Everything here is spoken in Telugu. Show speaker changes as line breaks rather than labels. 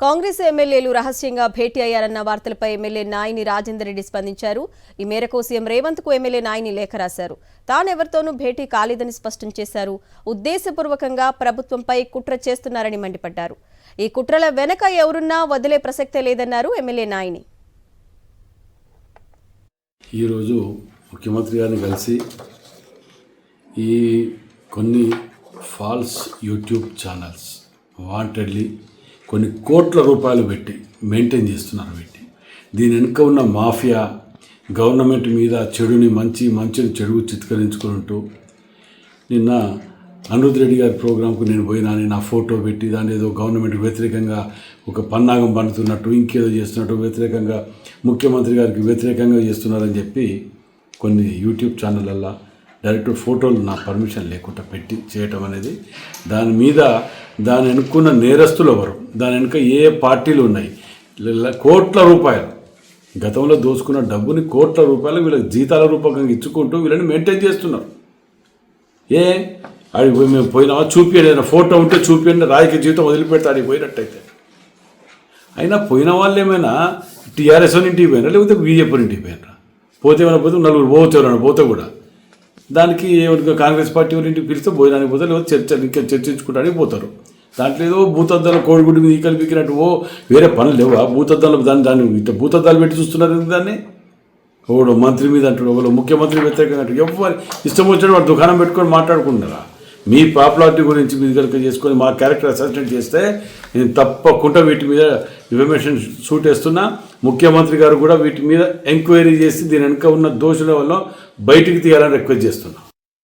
కాంగ్రెస్ ఎమ్మెల్యేలు రహస్యంగా భేటీ అయ్యారన్న వార్తలపై ఎమ్మెల్యే నాయిని రాజేందర్ రెడ్డి స్పందించారు. ఈ మేరకు సీఎం రేవంత్ కు ఎమ్మెల్యే నాయిని లేఖ రాశారు. తానెవరితోనూ భేటీ కాలేదని స్పష్టం చేశారు. ఉద్దేశపూర్వకంగా ప్రభుత్వంపై కుట్ర చేస్తున్నారని మండిపడ్డారు. ఈ కుట్రల వెనక ఎవరున్నా వదిలే ప్రసక్తే లేదన్నారు ఎమ్మెల్యే నాయిని.
ఈరోజు ముఖ్యమంత్రి గారిని కలిసి ఈ కొన్ని ఫాల్స్ యూట్యూబ్ ఛానల్స్ వాంటెడ్లీ కొన్ని కోట్ల రూపాయలు పెట్టి మెయింటైన్ చేస్తున్నారు. దీని వెనుక ఉన్న మాఫియా గవర్నమెంట్ మీద చెడుని మంచిని చెడు చిత్కరించుకుంటూ నిన్న అనిరుద్ రెడ్డి గారి ప్రోగ్రాంకు నేను పోయినాను, నా ఫోటో పెట్టి దాని ఏదో గవర్నమెంట్కి వ్యతిరేకంగా ఒక పన్నాగం పండుతున్నట్టు ఇంకేదో చేస్తున్నట్టు వ్యతిరేకంగా ముఖ్యమంత్రి గారికి వ్యతిరేకంగా చేస్తున్నారని చెప్పి కొన్ని యూట్యూబ్ ఛానళ్ళల్లో డైరెక్ట్ ఫోటోలు నా పర్మిషన్ లేకుండా పెట్టి చేయటం అనేది దాని వెనుకున్న నేరస్తులు ఎవరు, దాని వెనుక ఏ పార్టీలు ఉన్నాయి, కోట్ల రూపాయలు గతంలో దోచుకున్న డబ్బుని కోట్ల రూపాయలు వీళ్ళకి జీతాల రూపకంగా ఇచ్చుకుంటూ వీళ్ళని మెయింటైన్ చేస్తున్నారు. ఆడికి పోయి మేము పోయినామా చూపించండి, ఏదైనా ఫోటో ఉంటే చూపించండి, రాజకీయ జీవితం వదిలిపెడితే ఆడికి పోయినట్టయితే. అయినా పోయిన వాళ్ళు ఏమైనా టీఆర్ఎస్ ఇంటికి పోయినా లేకపోతే బీజేపీ ఇంటికి పోయినరా, పోతే ఏమైనా పోతే నలుగురు పోతే పోతే కూడా దానికి కాంగ్రెస్ పార్టీ వాళ్ళ ఇంటికి పిలిస్తే భోజనానికి పోతే లేకపోతే ఇంకా చర్చించుకోవడానికి పోతారు. దాంట్లో ఏదో భూతద్దాలు కోడిగుడ్డు మీద ఈకలు పీకినట్టు వేరే పనులు లేవా? భూతద్దాలు దాన్ని ఇట్లా భూతద్దాలు పెట్టి చూస్తున్నారు దాన్ని. ఒకడు మంత్రి మీద అంటాడు, ఒకడు ముఖ్యమంత్రి వ్యతిరేకంగా అంటాడు. ఎవరు ఇష్టం వచ్చినట్టు వాడు దుకాణం పెట్టుకొని మాట్లాడుకుంటున్నారా? మీ పాపులారిటీ గురించి మీరు కనుక చేసుకొని మా క్యారెక్టర్ అసెస్మెంట్ చేస్తే నేను తప్పకుండా వీటి మీద ఇన్ఫర్మేషన్ షూట్ వేస్తున్నా. ముఖ్యమంత్రి గారు కూడా వీటి మీద ఎంక్వైరీ చేసి దీని వెనుక ఉన్న దోషుల వల్ల బయటికి తీయాలని రిక్వెస్ట్ చేస్తున్నా.